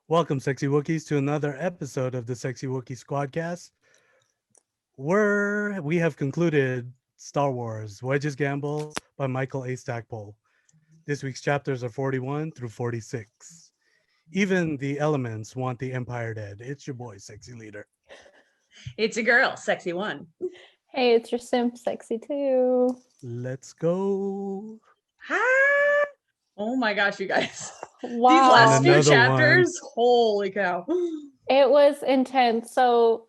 Welcome, Sexy Wookiees, to another episode of the Sexy Wookie Squadcast, where we have concluded Star Wars Wedge's Gamble by Michael A. Stackpole. This week's chapters are 41 through 46. Even the elements want the Empire dead. It's your boy, Sexy Leader. It's a girl, sexy one. Hey, it's your simp, sexy too. Let's go. Ah! Oh my gosh, you guys. Wow. These last few Another chapters, holy cow. It was intense. So,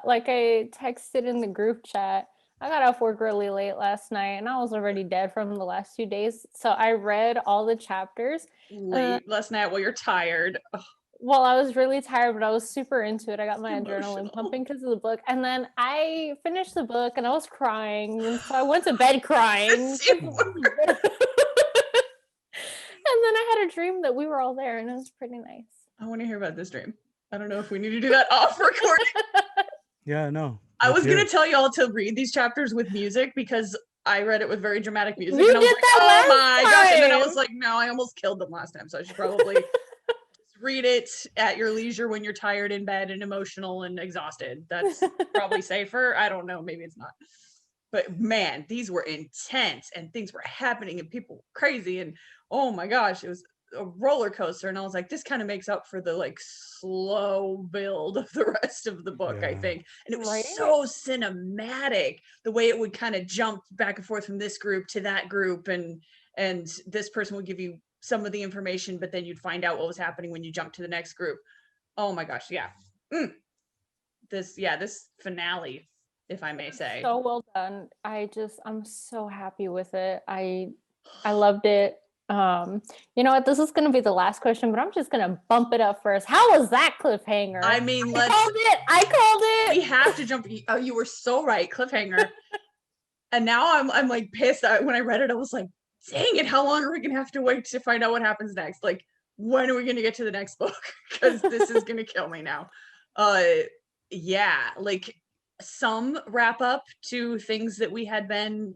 like I texted in the group chat, I got off work really late last night and I was already dead from the last 2 days. So I read all the chapters. Late last night while you're tired. Ugh. Well, I was really tired, but I was super into it. I got my Emotional. adrenaline pumping because of the book. And then I finished the book and I was crying. And so I went to bed crying. And then I had a dream that we were all there and it was pretty nice. I want to hear about this dream. I don't know if we need to do that off recording. Yeah, no. I was going to tell y'all to read these chapters with music because I read it with very dramatic music. You and I was did like, that oh last my gosh. And then I time. was like, no, I almost killed them last time. So I should probably just read it at your leisure when you're tired in bed and emotional and exhausted. That's probably safer. I don't know. Maybe it's not. But man, these were intense and things were happening and people were crazy. And oh my gosh, it was a roller coaster. And I was like, this kind of makes up for the like slow build of the rest of the book, I Yeah. think. And it was Right? so cinematic, the way it would kind of jump back and forth from this group to that group. And this person would give you some of the information, but then you'd find out what was happening when you jump to the next group. Oh my gosh, yeah. This finale, if I may say. So well done. I'm so happy with it. I loved it. You know what? This is gonna be the last question, but I'm just gonna bump it up first. How was that cliffhanger? I mean, I called it. we have to jump. Oh, you were so right, cliffhanger. And now I'm like pissed. When I read it, I was like, dang it, how long are we gonna have to wait to find out what happens next? Like, when are we gonna get to the next book? Because this is gonna kill me now. Yeah, like some wrap up to things that we had been,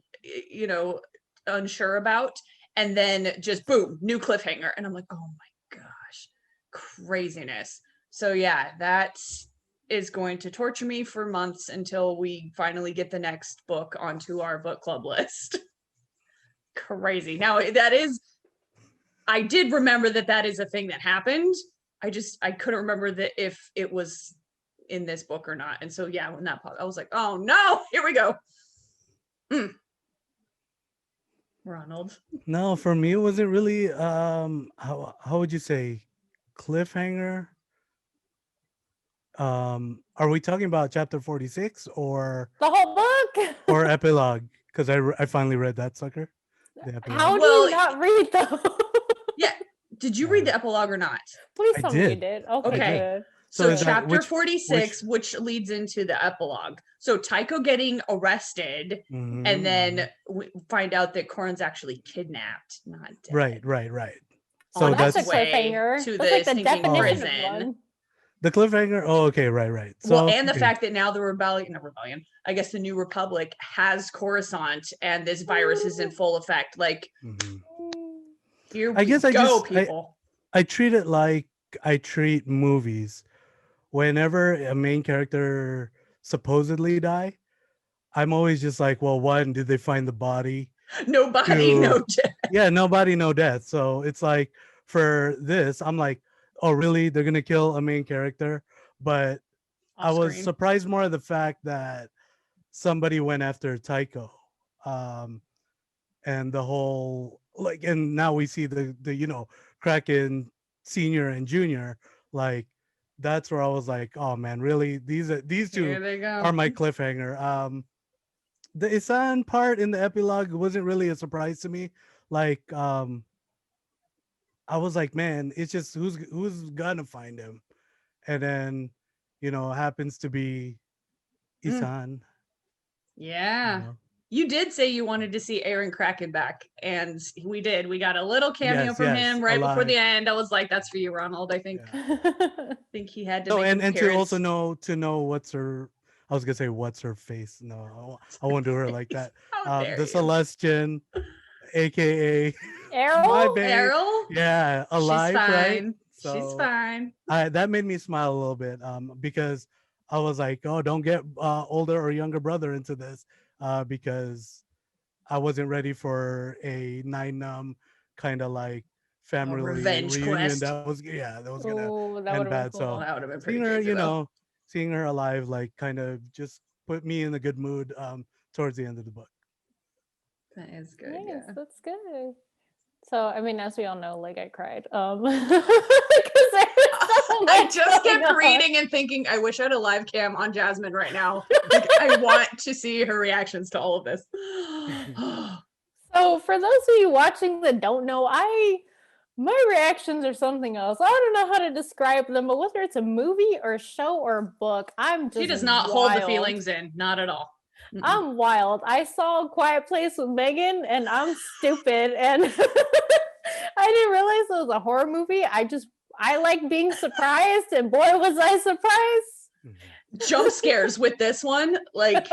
unsure about, and then just boom, new cliffhanger. And I'm like, oh my gosh, craziness. So yeah, that is going to torture me for months until we finally get the next book onto our book club list. Crazy. Now I did remember that is a thing that happened. I couldn't remember that if it was in this book or not. And so yeah, when that popped, I was like, oh no, here we go. Ronald. No, for me, it wasn't really, how would you say, cliffhanger? Are we talking about chapter 46 or The whole book. or epilogue? Because I finally read that sucker. The epilogue. How do Well, you not read them? Yeah. Did you read the epilogue or not? Please I tell me you did. did. Okay. Okay. So is that chapter 46, which leads into the epilogue. So Tycho getting arrested, Mhm. and then we find out that Corrin's actually kidnapped, not dead. Right. On So That's a his way cliffhanger. to That's the like the stinking definition prison. of one. the cliffhanger. Oh, okay, right. So Well, and the okay. fact that now the rebellion, I guess the New Republic has Coruscant, and this virus is in full effect. Like, Mhm. here I we guess go, people. I treat it like I treat movies. Whenever a main character supposedly die, I'm always just like, well, one, did they find the body? Nobody, to- no death. Yeah, nobody, no death. So it's like for this, I'm like, oh, really? They're gonna kill a main character? But I was Off-screen. surprised more of the fact that somebody went after Tycho, and the whole like, and now we see the Kraken Senior and Junior. Like, that's where I was like, oh man, really? These two Here they go. are my cliffhanger. The Isan part in the epilogue wasn't really a surprise to me. Like, I was like, man, it's just who's gonna find him, and then happens to be Isan. Yeah. you know? You did say you wanted to see Aaron Kraken back, and we did. We got a little cameo Yes, from yes, him right before alive. the end. I was like, "That's for you, Ronald." I think think he had to. No, make an and to also appearance. know what's her. I was gonna say what's her face. No, I won't do her like that. How dare The you. Celestian, aka my Errol? babe. Errol? Yeah, alive, She's right? fine. So She's fine. that made me smile a little bit because I was like, oh, don't get older or younger brother into this because I wasn't ready for a 9 kind of like family revenge reunion quest. that was gonna Oh, that end would have been bad. cool. So That would have been pretty seeing her, crazy, though. seeing her alive, like kind of just put me in a good mood towards the end of the book. That is good. Nice, Yeah. that's good. So, I mean, as we all know, like I cried. Because there was so I much just going kept on. reading and thinking, I wish I had a live cam on Jasmine right now. Like, I want to see her reactions to all of this. So, for those of you watching that don't know, my reactions are something else. I don't know how to describe them, but whether it's a movie or a show or a book, I'm just She does not hold the wild. feelings in, not at all. I'm wild. I saw A Quiet Place with Megan, and I'm stupid, and I didn't realize it was a horror movie. I like being surprised, and boy, was I surprised. Jump scares with this one, like,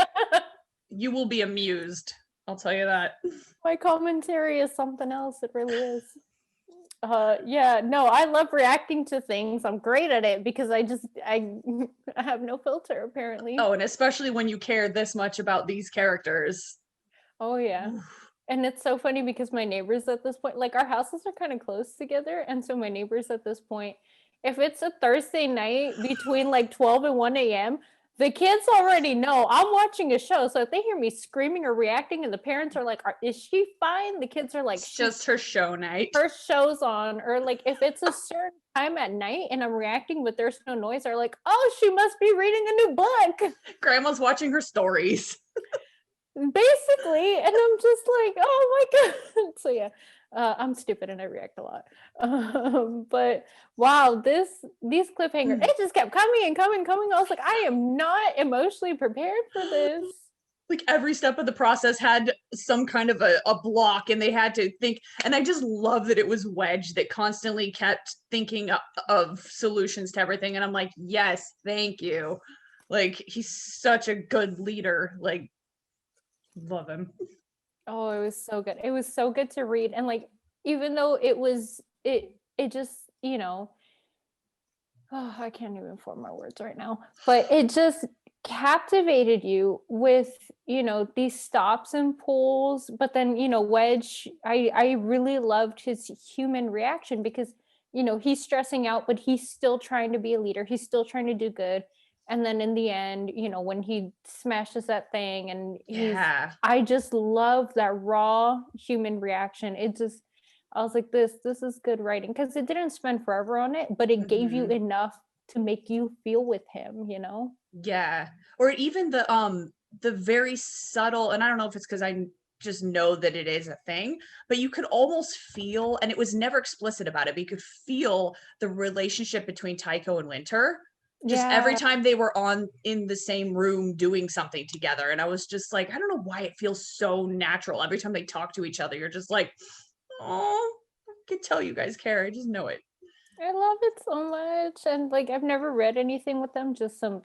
you will be amused. I'll tell you that. My commentary is something else. It really is. Yeah, no, I love reacting to things. I'm great at it because I have no filter apparently. Oh, and especially when you care this much about these characters. Oh yeah. And it's so funny because my neighbors at this point, like our houses are kind of close together, and so my neighbors at this point, if it's a Thursday night between like 12 and 1 a.m., the kids already know I'm watching a show. So if they hear me screaming or reacting and the parents are like, is she fine? The kids are like, It's just her show night. Her show's on. Or like if it's a certain time at night and I'm reacting but there's no noise, they're like, oh, she must be reading a new book. Grandma's watching her stories. Basically. And I'm just like, oh my God. So yeah. I'm stupid and I react a lot. But wow, these cliffhangers, it just kept coming and coming and coming. I was like, I am not emotionally prepared for this. Like every step of the process had some kind of a block and they had to think. And I just love that it was Wedge that constantly kept thinking of solutions to everything. And I'm like, yes, thank you. Like he's such a good leader. Like, love him. Oh, it was so good. It was so good to read. And like, even though it just, I can't even form my words right now, but it just captivated you with, these stops and pulls. But then, Wedge, I really loved his human reaction because, he's stressing out, but he's still trying to be a leader. He's still trying to do good. And then in the end, when he smashes that thing and I just love that raw human reaction. I was like, this is good writing because it didn't spend forever on it, but it gave you enough to make you feel with him, Yeah. Or even the very subtle, and I don't know if it's because I just know that it is a thing, but you could almost feel, and it was never explicit about it, but you could feel the relationship between Tycho and Winter. Just every time they were in the same room doing something together. And I was just like, I don't know why it feels so natural. Every time they talk to each other, you're just like, oh, I can tell you guys care. I just know it. I love it so much. And like, I've never read anything with them, just some,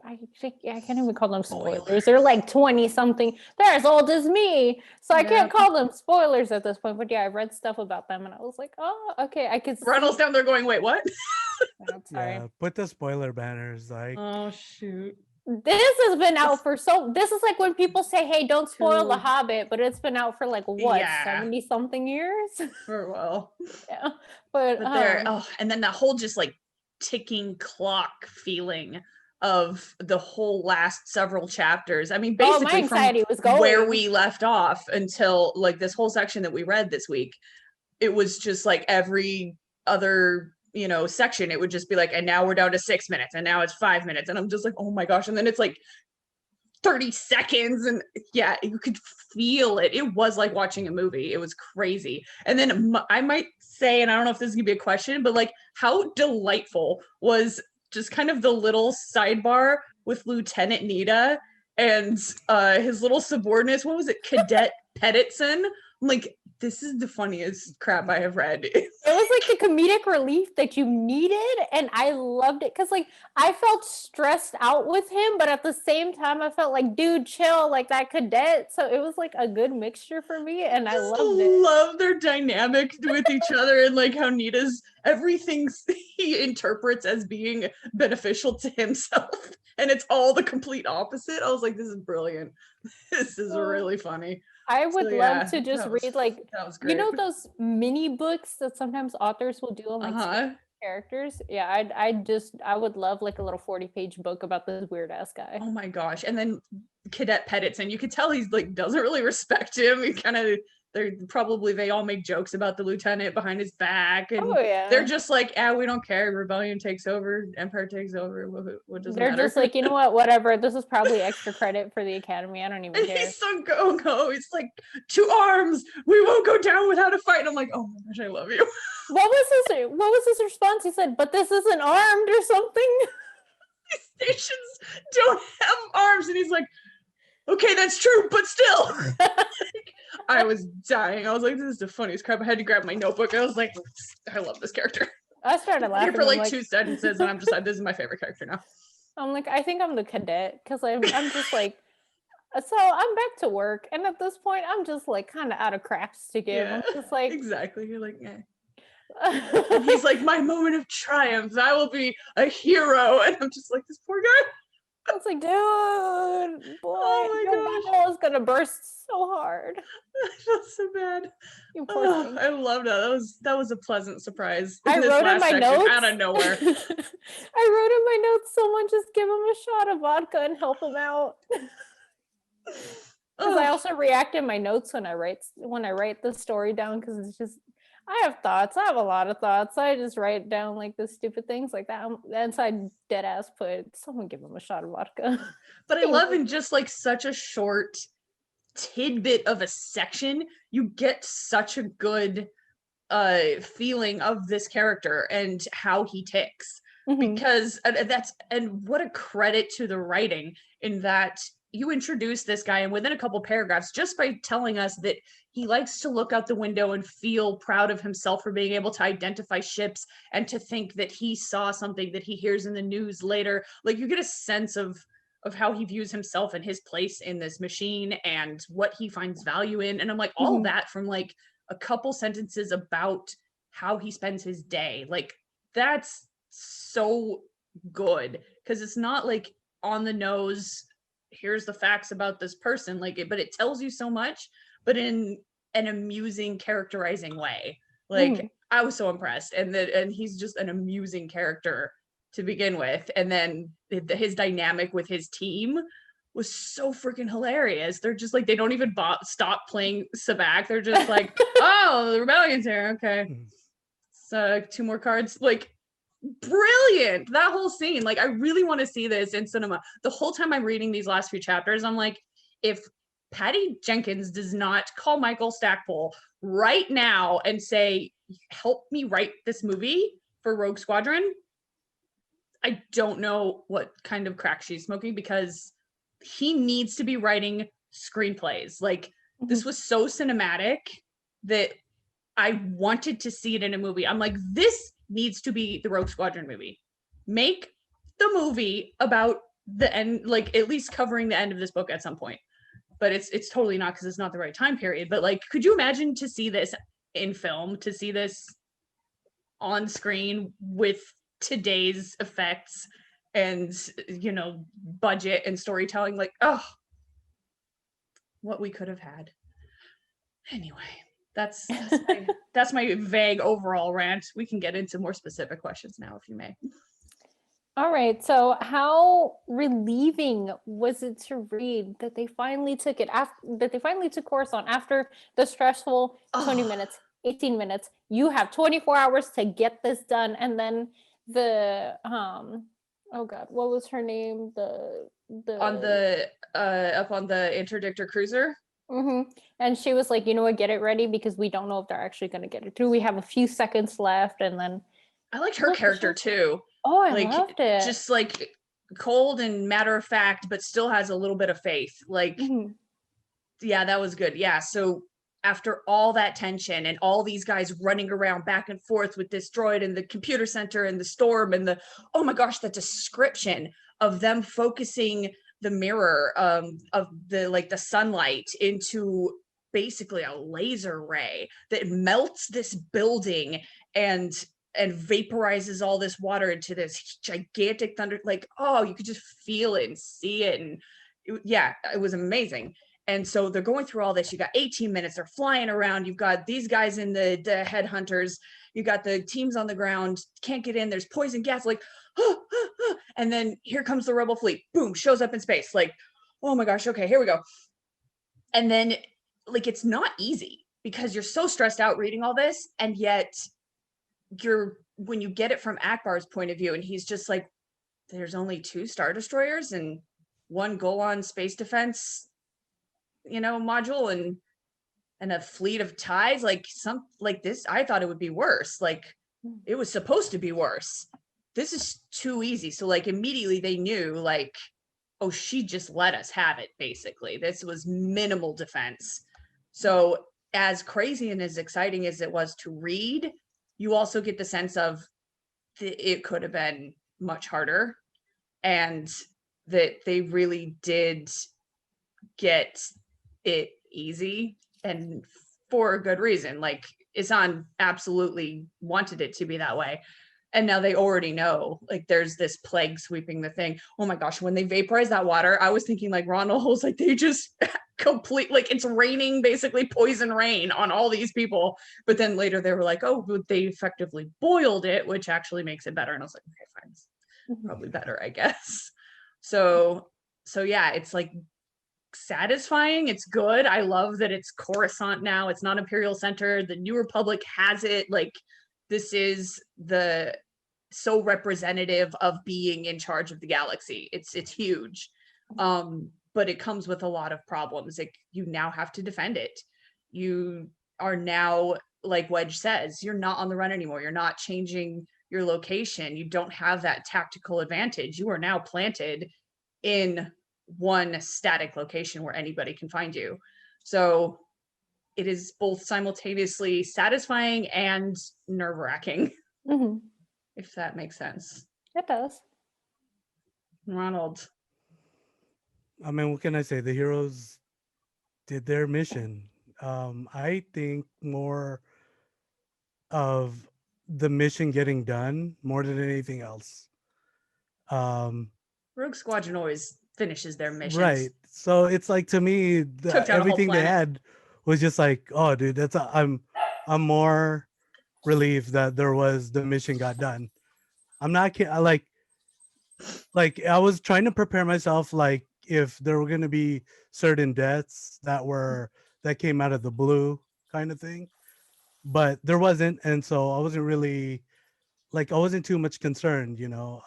I can't even call them spoilers. They're like 20 something. They're as old as me. So I can't call them spoilers at this point. But yeah, I read stuff about them and I was like, oh, okay. I could see. Reynolds down there going, wait, what? I'm sorry. Yeah, put the spoiler banners like. Oh, shoot. This has been out for this is like when people say, hey, don't spoil The Hobbit, but it's been out for like what, 70 something years? For well. Yeah. But there, and then that whole just like ticking clock feeling of the whole last several chapters. I mean, basically my anxiety was going where we left off until like this whole section that we read this week, it was just like every other section, it would just be like, and now we're down to 6 minutes and now it's 5 minutes. And I'm just like, oh my gosh. And then it's like 30 seconds. And yeah, you could feel it. It was like watching a movie. It was crazy. And then I might say, and I don't know if this is gonna be a question, but like how delightful was just kind of the little sidebar with Lieutenant Nita and his little subordinates. What was it? Cadet Pettitson I'm like, this is the funniest crap I have read. It was like the comedic relief that you needed, and I loved it because like I felt stressed out with him, but at the same time I felt like, dude, chill, like that cadet. So it was like a good mixture for me, and I loved it. Love their dynamic with each other, and like how Nita's everything he interprets as being beneficial to himself, and it's all the complete opposite. I was like, this is brilliant. This is really funny. I would So, love to just read like, that was great. you know, those mini books that sometimes authors will do on like specific characters. Yeah, I would love like a little 40-page book about this weird ass guy. Oh my gosh. And then Cadet Pettitson, you could tell he's like doesn't really respect him. He kind of they all make jokes about the lieutenant behind his back, and they're just like, we don't care. Rebellion takes over, Empire takes over. What does they're matter? Just like, you know what, whatever. This is probably extra credit for the Academy. I don't even care. He's so go. He's like, 2 arms. We won't go down without a fight. And I'm like, oh my gosh, I love you. What was his response? He said, but this isn't armed or something. These stations don't have arms. And he's like, okay, that's true, but still. I was dying. I was like, this is the funniest crap. I had to grab my notebook. I was like, I love this character. I started laughing for like 2 sentences, and I'm just like, this is my favorite character now. I'm like, I think I'm the cadet, because I'm just like, so I'm back to work, and at this point, I'm just like kind of out of crafts to give. Yeah, I'm just like, exactly. You're like, and he's like, my moment of triumph. I will be a hero, and I'm just like, this poor guy. I was like, dude, boy, your bubble is gonna burst so hard. I felt so bad. You poor thing. I loved that. That was a pleasant surprise. I wrote in my notes out of nowhere. I wrote in my notes, someone just give him a shot of vodka and help him out. Because I also react in my notes when I write the story down, because it's just, I have thoughts. I have a lot of thoughts. I just write down like the stupid things like that. And so I dead ass put, someone give him a shot of vodka. But I love in just like such a short tidbit of a section, you get such a good feeling of this character and how he ticks. Mm-hmm. Because what a credit to the writing in that you introduce this guy, and within a couple paragraphs, just by telling us that he likes to look out the window and feel proud of himself for being able to identify ships, and to think that he saw something that he hears in the news later. Like, you get a sense of how he views himself and his place in this machine and what he finds value in. And I'm like, all that from like a couple sentences about how he spends his day. Like, that's so good, because it's not like on the nose, here's the facts about this person, like it, but it tells you so much, but in an amusing, characterizing way. Like, I was so impressed, and he's just an amusing character to begin with, and then his dynamic with his team was so freaking hilarious. They're just like, they don't even stop playing Sabak. They're just like, oh, the rebellion's here, okay, so 2 more cards. Like, brilliant, that whole scene. Like, I really want to see this in cinema. The whole time I'm reading these last few chapters, I'm like, if Patty Jenkins does not call Michael Stackpole right now and say, help me write this movie for Rogue Squadron, I don't know what kind of crack she's smoking, because he needs to be writing screenplays. Like, this was so cinematic that I wanted to see it in a movie. I'm like, this needs to be the Rogue Squadron movie. Make the movie about the end, like at least covering the end of this book at some point. But it's totally not, because it's not the right time period. But like, could you imagine to see this in film, to see this on screen with today's effects and, you know, budget and storytelling? Like, oh, what we could have had. Anyway, that's my vague overall rant. We can get into more specific questions now, if you may. All right. So how relieving was it to read that they finally took course on after the stressful 20 minutes, 18 minutes. You have 24 hours to get this done. And then the oh God, what was her name? Up on the interdictor cruiser. Mm-hmm. And she was like, you know what, get it ready, because we don't know if they're actually going to get it through. We have a few seconds left. And then I liked her character too. Oh, I loved it. Just like cold and matter of fact, but still has a little bit of faith. Like, yeah, that was good. Yeah. So after all that tension and all these guys running around back and forth with this droid and the computer center and the storm and the, oh my gosh, the description of them focusing the mirror of the like the sunlight into basically a laser ray that melts this building and vaporizes all this water into this gigantic thunder, like, oh, you could just feel it and see it. And yeah, it was amazing. And so they're going through all this. You got 18 minutes, they're flying around. You've got these guys in the headhunters. You got the teams on the ground, can't get in. There's poison gas, like, and then here comes the rebel fleet. Boom, shows up in space. Like, oh my gosh, okay, here we go. And then, like, it's not easy because you're so stressed out reading all this, and yet when you get it from Akbar's point of view, and he's just like, there's only 2 Star Destroyers and 1 Golan space defense, module and a fleet of TIEs, like this, I thought it would be worse. Like, it was supposed to be worse. This is too easy. So like immediately they knew, like, oh, she just let us have it, basically. This was minimal defense. So as crazy and as exciting as it was to read, you also get the sense of it could have been much harder, and that they really did get it easy, and for a good reason. Like, Isan absolutely wanted it to be that way. And now they already know, like, there's this plague sweeping the thing. Oh my gosh, when they vaporized that water, I was thinking, like, Ronald was like, they just like, it's raining, basically poison rain on all these people. But then later they were like, oh, they effectively boiled it, which actually makes it better. And I was like, okay, fine, it's probably better, I guess. So yeah, it's like satisfying. It's good. I love that it's Coruscant now. It's not Imperial Center. The New Republic has it. Like, this is so representative of being in charge of the galaxy. It's huge. But it comes with a lot of problems. Like, you now have to defend it. You are now, like Wedge says, you're not on the run anymore. You're not changing your location. You don't have that tactical advantage. You are now planted in one static location where anybody can find you. So it is both simultaneously satisfying and nerve-wracking, if that makes sense. It does. Ronald. I mean, what can I say? The heroes did their mission. I think more of the mission getting done more than anything else. Rogue Squadron always finishes their missions. Right. So it's like, to me, everything they had was just like, oh, dude, I'm more relieved that the mission got done. I'm not kidding. Like I was trying to prepare myself, like, if there were going to be certain deaths that came out of the blue kind of thing, but there wasn't. And so I wasn't really, like, I wasn't too much concerned,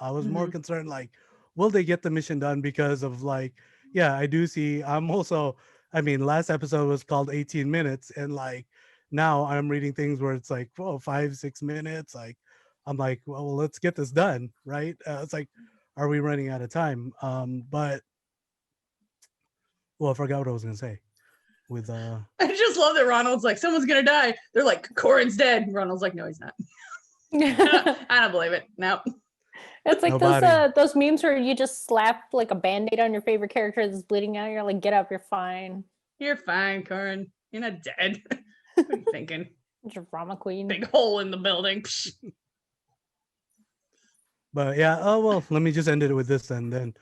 I was more concerned, like, will they get the mission done? Because of, like, yeah, I do see, last episode was called 18 minutes. And like, now I'm reading things where it's like, 5-6 minutes. Like, I'm like, well, let's get this done. Right. It's like, are we running out of time? But I forgot what I was going to say with, I just love that Ronald's like, someone's going to die. They're like, Corin's dead. Ronald's like, no, he's not. I don't believe it. No. It's like those memes where you just slap like a band-aid on your favorite character that's bleeding out. You're like, get up, you're fine. You're fine, Corin. You're not dead. What are you thinking? Drama queen. Big hole in the building. But yeah, let me just end it with this then.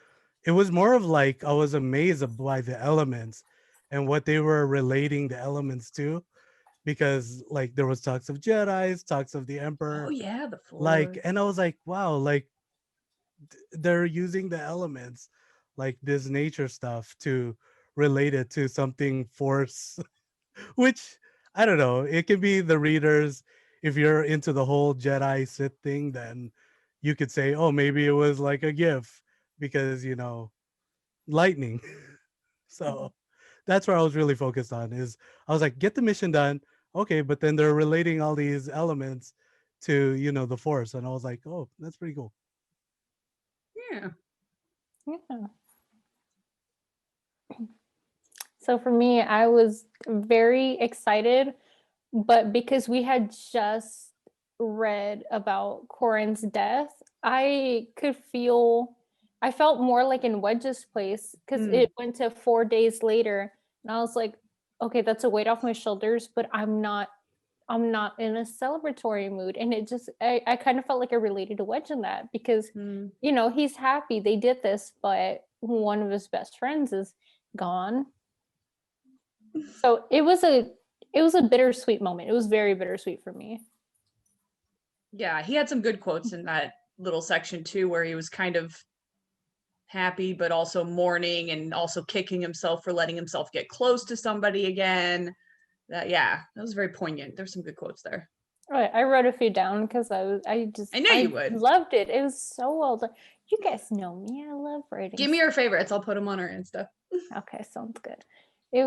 It was more of like, I was amazed by the elements and what they were relating the elements to, because like there was talks of Jedis, talks of the Emperor. Oh yeah, the Force. Like, and I was like, wow, like they're using the elements, like this nature stuff, to relate it to something Force, which I don't know. It can be the readers. If you're into the whole Jedi Sith thing, then you could say, oh, maybe it was like a gift because, lightning. So that's where I was really focused on, is I was like, get the mission done. Okay, but then they're relating all these elements to, the Force. And I was like, oh, that's pretty cool. Yeah. So So for me, I was very excited, but because we had just read about Corin's death, I felt more like in Wedge's place because it went to 4 days later, and I was like, okay, that's a weight off my shoulders, but I'm not in a celebratory mood. And it just, I kind of felt like I related to Wedge in that because, you know, he's happy they did this, but one of his best friends is gone. So it was a bittersweet moment. It was very bittersweet for me. Yeah, he had some good quotes in that little section too, where he was kind of happy, but also mourning and also kicking himself for letting himself get close to somebody again. That was very poignant. There's some good quotes there. Right, I wrote a few down because I know you would. Loved it. It was so well done. You guys know me. I love writing. Give me your favorites. I'll put them on our Insta. Okay, sounds good. It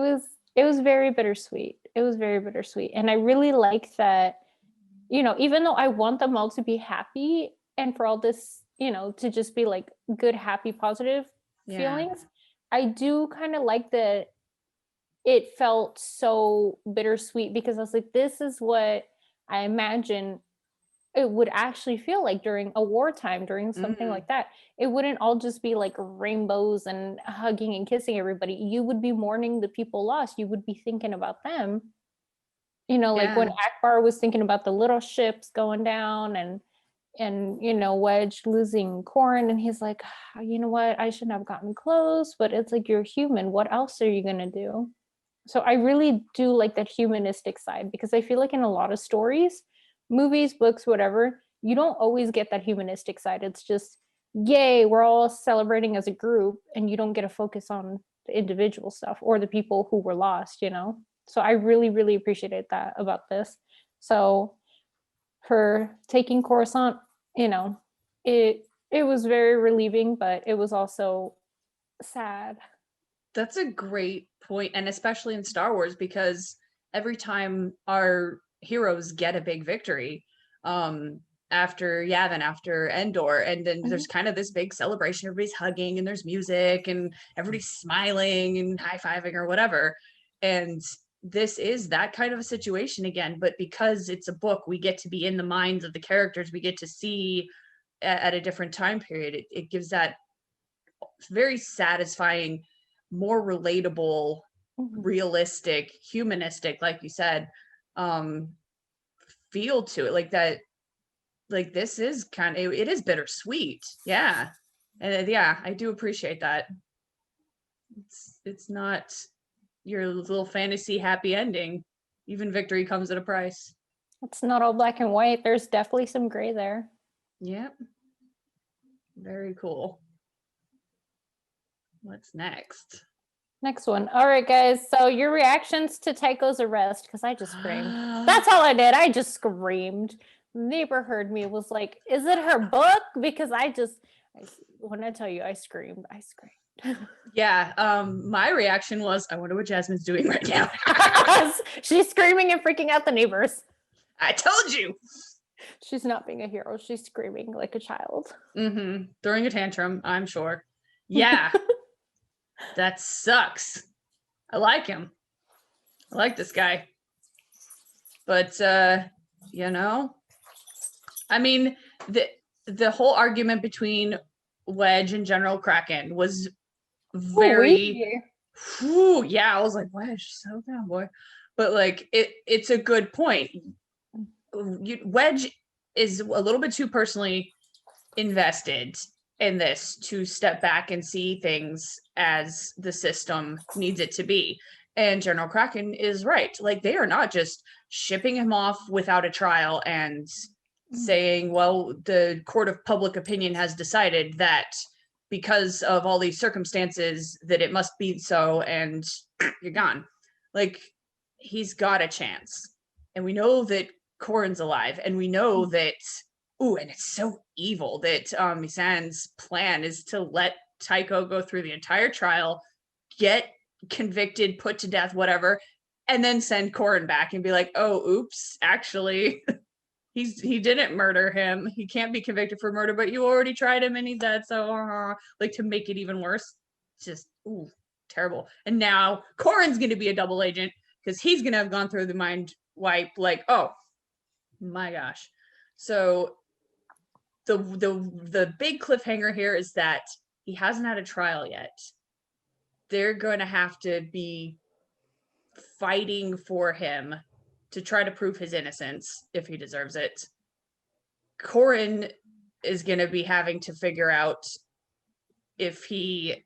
was very bittersweet. It was very bittersweet. And I really like that, you know, even though I want them all to be happy and for all this, you know, to just be like good, happy, positive feelings, I do kind of like that it felt so bittersweet because I was like, this is what I imagine it would actually feel like during a wartime, during something like that. It wouldn't all just be like rainbows and hugging and kissing everybody. You would be mourning the people lost. You would be thinking about them. You know, like when Akbar was thinking about the little ships going down and you know, Wedge losing Corin, and he's like, you know what, I shouldn't have gotten close, but it's like, you're human. What else are you gonna do? So I really do like that humanistic side because I feel like in a lot of stories, movies, books, whatever, you don't always get that humanistic side. It's just, yay, we're all celebrating as a group, and you don't get to focus on the individual stuff or the people who were lost, you know? So I really, really appreciated that about this. So her taking Coruscant, you know, it was very relieving, but it was also sad. That's a great point, and especially in Star Wars, because every time our heroes get a big victory, after Yavin, after Endor, and then there's kind of this big celebration, everybody's hugging and there's music and everybody's smiling and high-fiving or whatever. And this is that kind of a situation again, but because it's a book, we get to be in the minds of the characters, we get to see at a different time period. It gives that very satisfying, more relatable, realistic, humanistic, like you said, feel to it. Like that, like this is kind of, it is bittersweet. Yeah. And yeah, I do appreciate that. It's not your little fantasy happy ending. Even victory comes at a price. It's not all black and white. There's definitely some gray there. Yep. Very cool. What's next? Next one. All right, guys. So your reactions to Tycho's arrest, because I just screamed. That's all I did. I just screamed. Neighbor heard me, was like, is it her book? Because when I tell you I screamed. Yeah, my reaction was, I wonder what Jasmine's doing right now. She's screaming and freaking out the neighbors. I told you. She's not being a hero. She's screaming like a child. Throwing a tantrum, I'm sure. Yeah. That sucks. I like him. I like this guy. But you know, I mean, the whole argument between Wedge and General Kraken was very yeah, I was like, Wedge, so down, boy. But like it's a good point. Wedge is a little bit too personally invested in this to step back and see things as the system needs it to be. And General Kraken is right. Like, they are not just shipping him off without a trial and saying, well, the court of public opinion has decided that because of all these circumstances that it must be so, and you're gone. Like, he's got a chance. And we know that Corin's alive, and we know that, ooh, and it's so evil that Misan's plan is to let Tycho go through the entire trial, get convicted, put to death, whatever, and then send Corin back and be like, oh, oops, actually, he didn't murder him. He can't be convicted for murder, but you already tried him and he's dead. So, like, to make it even worse, just, ooh, terrible. And now Corin's going to be a double agent because he's going to have gone through the mind wipe. Like, oh my gosh. So the big cliffhanger here is that he hasn't had a trial yet. They're going to have to be fighting for him to try to prove his innocence if he deserves it. Corin is going to be having to figure out if he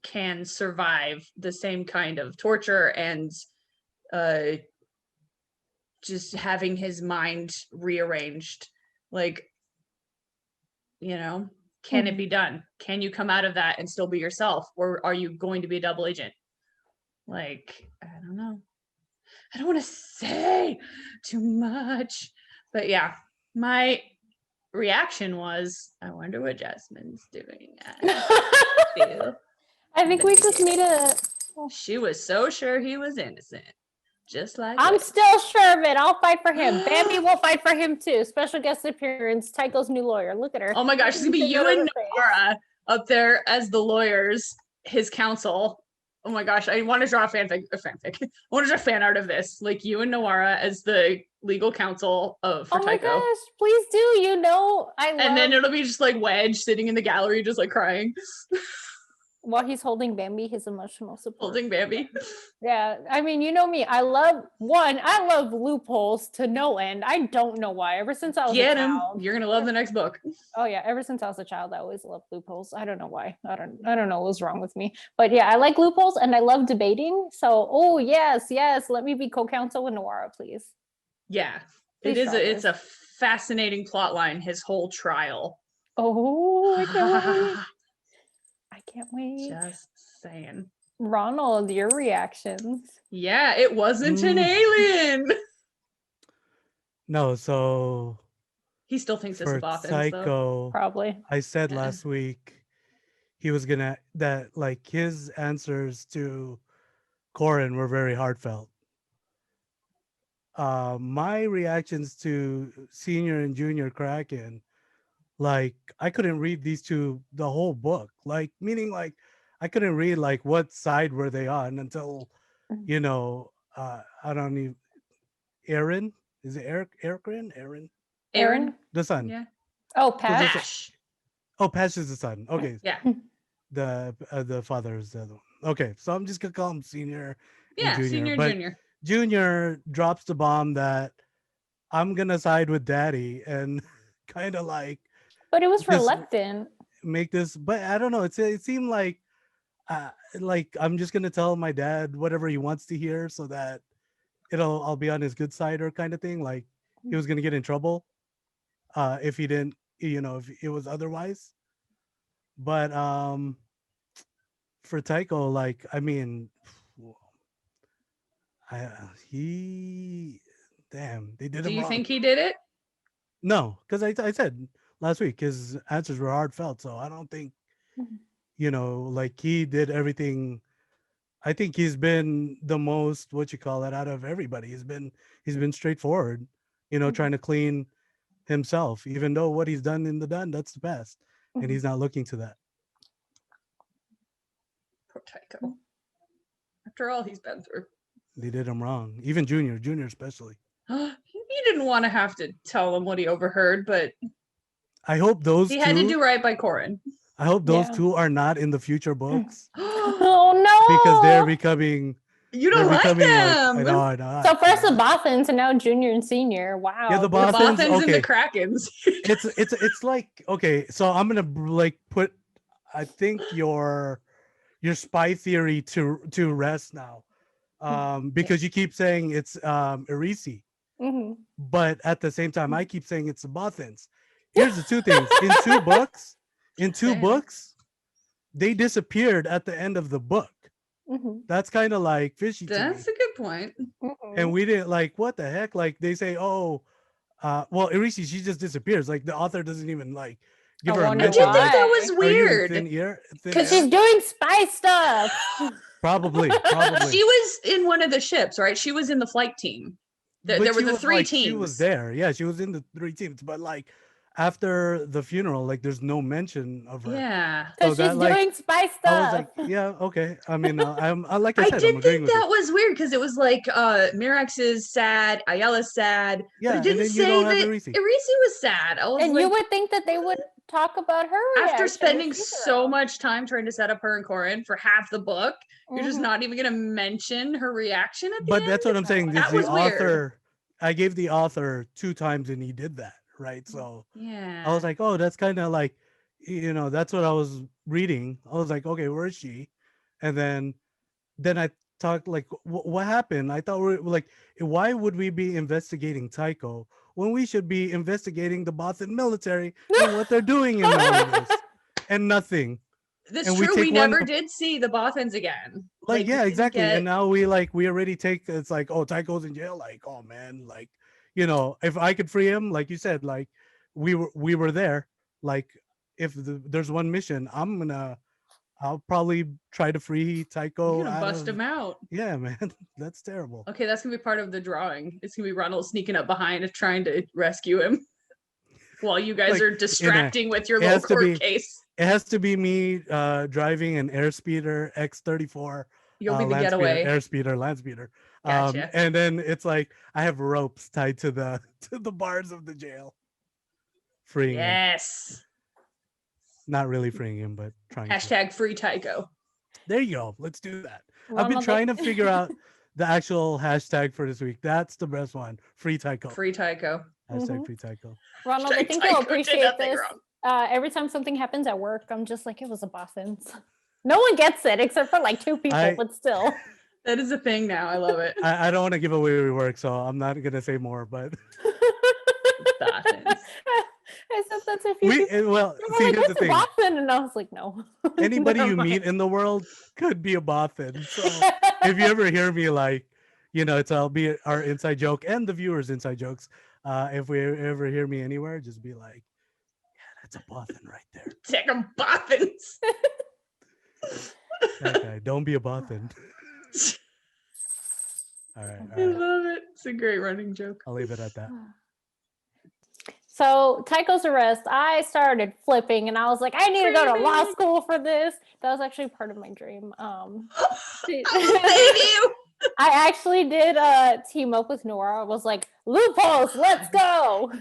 can survive the same kind of torture and just having his mind rearranged. Like, you know, can it be done? Can you come out of that and still be yourself? Or are you going to be a double agent? Like, I don't know. I don't want to say too much. But yeah, my reaction was, I wonder what Jasmine's doing. I think we just need a... She was so sure he was innocent. Just like I'm that. still sure of it. I'll fight for him. Bambi will fight for him too. Special guest appearance, Tycho's new lawyer. Look at her. Oh my gosh, it's gonna be you and Nora up there as the lawyers, his counsel. Oh my gosh, I want to draw a fanfic. I want to draw fan art of this. Like you and Noara as the legal counsel for Oh my Tycho. gosh, please do. You know, And then it'll be just like Wedge sitting in the gallery, just like crying. while he's holding Bambi, his emotional support. Holding Bambi. Yeah, I mean, you know me. I love loopholes to no end. I don't know why. Ever since I was Get a him. child. You're gonna love the next book. Oh yeah, ever since I was a child, I always loved loopholes. I don't know why. I don't know what's wrong with me. But yeah, I like loopholes and I love debating. So, oh yes, let me be co-counsel with Noara, please. Yeah. Please It's a fascinating plot line, his whole trial. Oh, I can't wait. I can't wait. Just saying. Ronald, your reactions. Yeah, it wasn't an alien. No, so He still thinks it's a for Bothans, though. Psycho, Probably. I said Yeah. last week he was gonna that like his answers to Corin were very heartfelt. My reactions to Senior and Junior Kraken, like I couldn't read these two the whole book. Like meaning like I couldn't read like what side were they on until you know I don't even Aaron. Is it Aaron? Aaron? The son. Yeah. Oh, Pat. Ash. Oh, Patch is the son. Okay. Yeah. The father is the other one. Okay, so I'm just gonna call him Senior and Yeah, Junior. Senior, but Junior. Junior drops the bomb that I'm gonna side with Daddy and kind of like But it was This- reluctant. make this. But I don't know. It seemed like I'm just gonna tell my dad whatever he wants to hear so that I'll be on his good side or kind of thing. Like he was gonna get in trouble if he didn't, if it was otherwise. But for Tycho, like I mean, they did Do him you wrong. think he did it? No, because I said last week his answers were heartfelt, so I don't think Mhm. like he did everything. I think he's been the most out of everybody. He's been straightforward, Mhm. trying to clean himself, even though what he's done in the done, that's the best. And he's not looking to that. Poor Tycho. After all he's been through. They did him wrong. Even Junior especially. He didn't want to have to tell him what he overheard, but I hope those he two had to do right by Corin. I hope those Yeah. two are not in the future books Oh no! because they're becoming You don't like them. I know. So first the Bothans and now Junior and Senior. Wow. Yeah, the The Bothans, Bothans and okay. the Krakens. It's like, okay, so I'm gonna like put I think your spy theory to rest now, because you keep saying it's Irisi, Mhm. but at the same time I keep saying it's the Bothans. Here's the two things: in two Damn. books they disappeared at the end of the book. Mhm. That's kind of like fishy to me. That's a good point. Mhm. And we didn't like what the heck, like they say, well Irisi, she just disappears, like the author doesn't even like give I her a wonder I mention, did think like, that was are you in weird. thin air? Because she's doing spy stuff. probably She was in one of the ships, right? She was in the flight team. But There were she the was, three like, teams. she was there, yeah, she was in the three teams, but like after the funeral, like there's no mention of her. Yeah. So Because she's that like doing spy I was stuff. like, yeah, okay. I mean, like I I said, I'm did agreeing think with you. that was weird because it was like Mirax is sad, Ayala's sad, Yeah, but it and didn't then you say don't have that Irisi. Irisi was sad. I was And like, you would think that they would talk about her after reaction if spending she's so around. much time trying to set up her and Corin for half the book, you're just Mhm. not even gonna mention her reaction at the But end. that's what I'm saying. Is That the was weird. author? I gave the author 2 times, and he did that, right? So Yeah. I was like, oh, that's kind of like, that's what I was reading. I was like, okay, where is she? And then I talked like, what happened? I thought we're like, why would we be investigating Tycho when we should be investigating the Bothan military and what they're doing in all of this, and nothing. That's and we true. take We one- never did see the Bothans again. Like, we yeah, didn't exactly. get- And now we already take, it's like, oh, Tycho's in jail. Like, oh man, like, if I could free him, like you said, like we were there. Like, if there's one mission, I'll probably try to free You're Tycho gonna out bust of. him out. Yeah, man, that's terrible. Okay, that's gonna be part of the drawing. It's gonna be Ronald sneaking up behind and trying to rescue him while you guys Like, are distracting with your it little has to court be- case. It has to be me driving an airspeeder X34. You'll be the land getaway. Airspeeder, land speeder. Gotcha. And then it's like I have ropes tied to the bars of the jail. Freeing him. Yes. Not really freeing him, but trying to. Hashtag free Tycho. There you go. Let's do that. I've been Ronald, trying to figure out the actual hashtag for this week. That's the best one. Free Tycho. Free Tycho. Hashtag Mhm. free Tycho. Ronald, I Hashtag think Tycho you'll did appreciate nothing this. wrong. Every time something happens at work, I'm just like, it was a Bothans. No one gets it except for like 2 people, but still. That is a thing now. I love it. I don't want to give away where we work, so I'm not gonna say more. But Bothans. I said that's a few people. well, They were see, like, here's the "What's a thing. Bothan?" And I was like, no. Anybody Never you meet mind. in the world could be a Bothan. So if you ever hear me like, I'll be our inside joke and the viewers' inside jokes. If we ever hear me anywhere, just be like, yeah, that's a Bothan right there. Take 'em Bothans. That guy, don't be a Bothan. All right, I all right. love it. It's a great running joke. I'll leave it at that. So Tycho's arrest, I started flipping and I was like, I need to go to law school for this. That was actually part of my dream. Save you. I actually did team up with Nora. I was like, loopholes, let's go.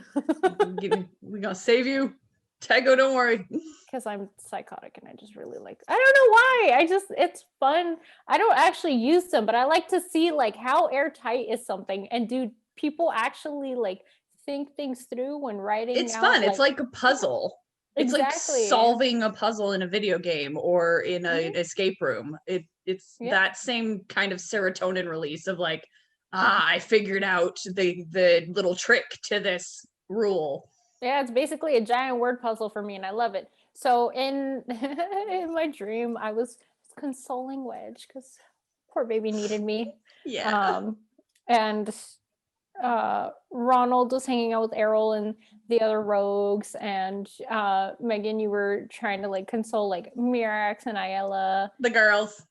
We're gonna save you. Tycho, don't worry. Because I'm psychotic and I just really like, I don't know why. It's fun. I don't actually use them, but I like to see like how airtight is something, and do people actually like think things through when writing? It's out, fun. It's like a puzzle. It's Exactly. like solving a puzzle in a video game or in an Mhm. escape room. It's Yeah. that same kind of serotonin release of like, I figured out the little trick to this rule. Yeah, it's basically a giant word puzzle for me, and I love it. So in in my dream, I was consoling Wedge because poor baby needed me. Yeah. And Ronald was hanging out with Errol and the other rogues, and Megan, you were trying to like console like Mirax and Ayala, The girls.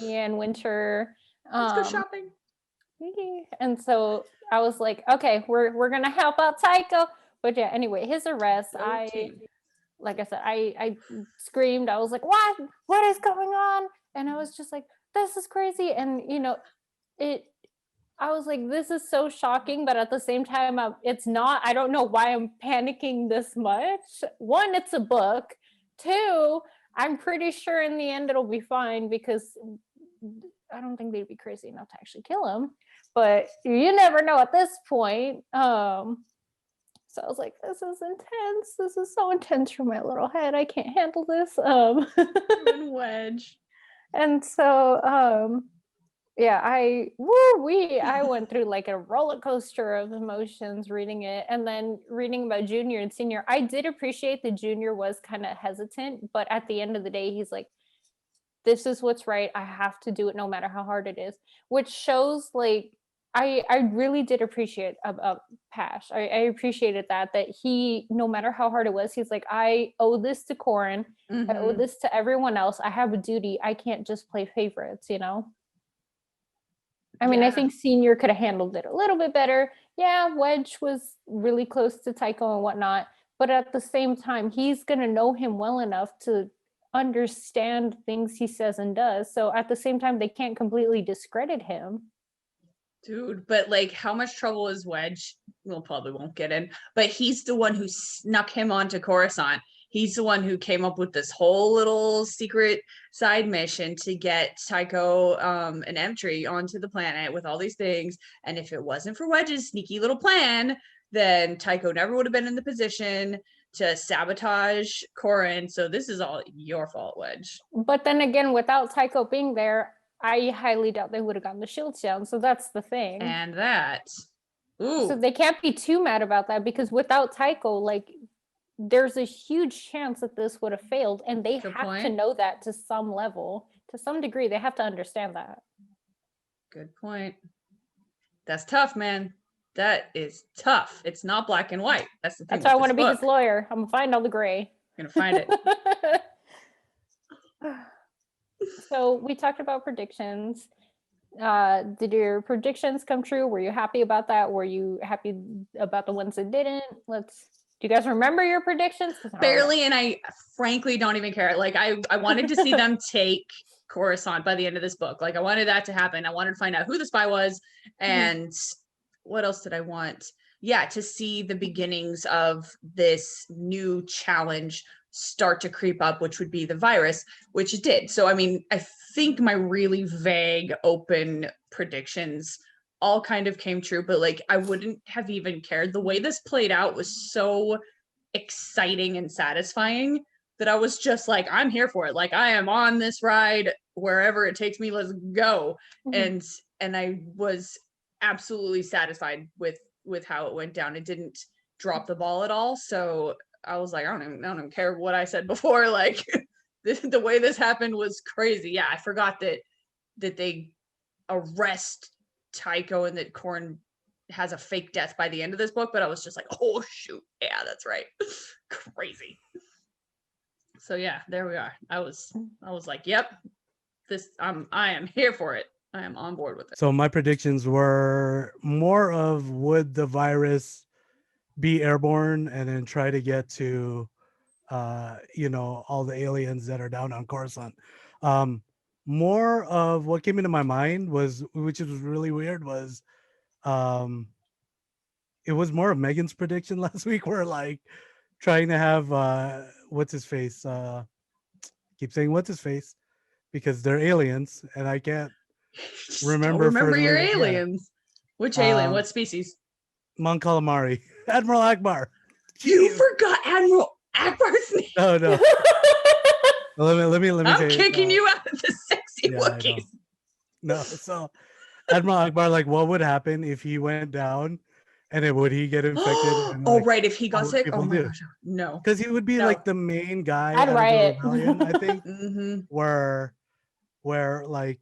and Winter. Let's go shopping. And so I was like, okay, we're gonna help out Tycho. But yeah, anyway, his arrest, like I said, I screamed. I was like, what is going on? And I was just like, this is crazy. And I was like, this is so shocking, but at the same time, it's not. I don't know why I'm panicking this much. One, it's a book. Two, I'm pretty sure in the end it'll be fine, because I don't think they'd be crazy enough to actually kill him. But you never know at this point. So I was like, this is intense. This is so intense for my little head. I can't handle this. And Wedge. And so yeah, I went through like a roller coaster of emotions reading it, and then reading about Junior and Senior. I did appreciate that Junior was kind of hesitant, but at the end of the day, he's like, this is what's right. I have to do it no matter how hard it is, which shows like I really did appreciate Pash. I appreciated that he, no matter how hard it was, he's like, I owe this to Corin. I owe this to everyone else. I have a duty. I can't just play favorites, I mean, I think Senior could have handled it a little bit better. Yeah, Wedge was really close to Tycho and whatnot, but at the same time, he's going to know him well enough to understand things he says and does. So at the same time, they can't completely discredit him. Dude, but like, how much trouble is Wedge? We'll probably won't get in, but he's the one who snuck him onto Coruscant. He's the one who came up with this whole little secret side mission to get Tycho an entry onto the planet with all these things. And if it wasn't for Wedge's sneaky little plan, then Tycho never would have been in the position to sabotage Corran. So this is all your fault, Wedge. But then again, without Tycho being there, I highly doubt they would have gotten the shields down. So that's the thing. And that. Ooh. So they can't be too mad about that, because without Tycho, like, there's a huge chance that this would have failed, and they Good have to point. know that to some level, to some degree. They have to understand that. Good point. That's tough, man. That is tough. It's not black and white. That's the thing. That's why I want to with be this his lawyer. I'm gonna find all the gray. book. Gonna find it. So we talked about predictions. Did your predictions come true? Were you happy about that? Were you happy about the ones that didn't? Do you guys remember your predictions? 'Cause I don't know. Barely, and I frankly don't even care. Like, I wanted to see them take Coruscant by the end of this book. Like, I wanted that to happen. I wanted to find out who the spy was, and what else did I want? Yeah, to see the beginnings of this new challenge start to creep up, which would be the virus, which it did. So, I mean, I think my really vague, open predictions all kind of came true, but like, I wouldn't have even cared. The way this played out was so exciting and satisfying that I was just like, I'm here for it. Like, I am on this ride wherever it takes me. Let's go. Mhm. And I was absolutely satisfied with how it went down. It didn't drop the ball at all. So I was like, I don't even care what I said before. Like, the way this happened was crazy. Yeah, I forgot that they arrest Tycho and that Corran has a fake death by the end of this book, but I was just like, oh shoot, yeah, that's right. Crazy. So yeah, there we are. I was like, yep, I am here for it. I am on board with it. So my predictions were more of, would the virus be airborne and then try to get to all the aliens that are down on Coruscant. More of what came into my mind was, which was really weird, was it was more of Megan's prediction last week, where like trying to have what's his face, keep saying what's his face because they're aliens and I can't remember your yeah. aliens. Which alien? What species? Mon Calamari. Admiral Akbar. You forgot Admiral Akbar's name. Oh no. let me I'm kicking you out of the sexy Wookiees. No, so Admiral Akbar, like, what would happen if he went down, and then would he get infected? And, oh like, right, if he got sick. Oh my do? gosh, no. Because he would be like the main guy I'd out riot. of the rebellion, I think. Mm-hmm. where like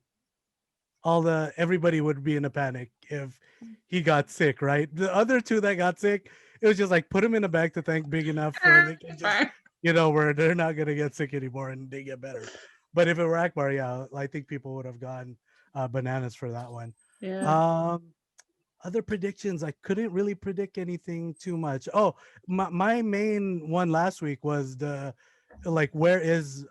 everybody would be in a panic if he got sick, right? The other two that got sick, it was just like put him in a bag to tank big enough for they can just, where they're not gonna get sick anymore and they get better. But if it were Akbar, yeah, I think people would have gone bananas for that one. Yeah. Other predictions, I couldn't really predict anything too much. Oh, my main one last week was where is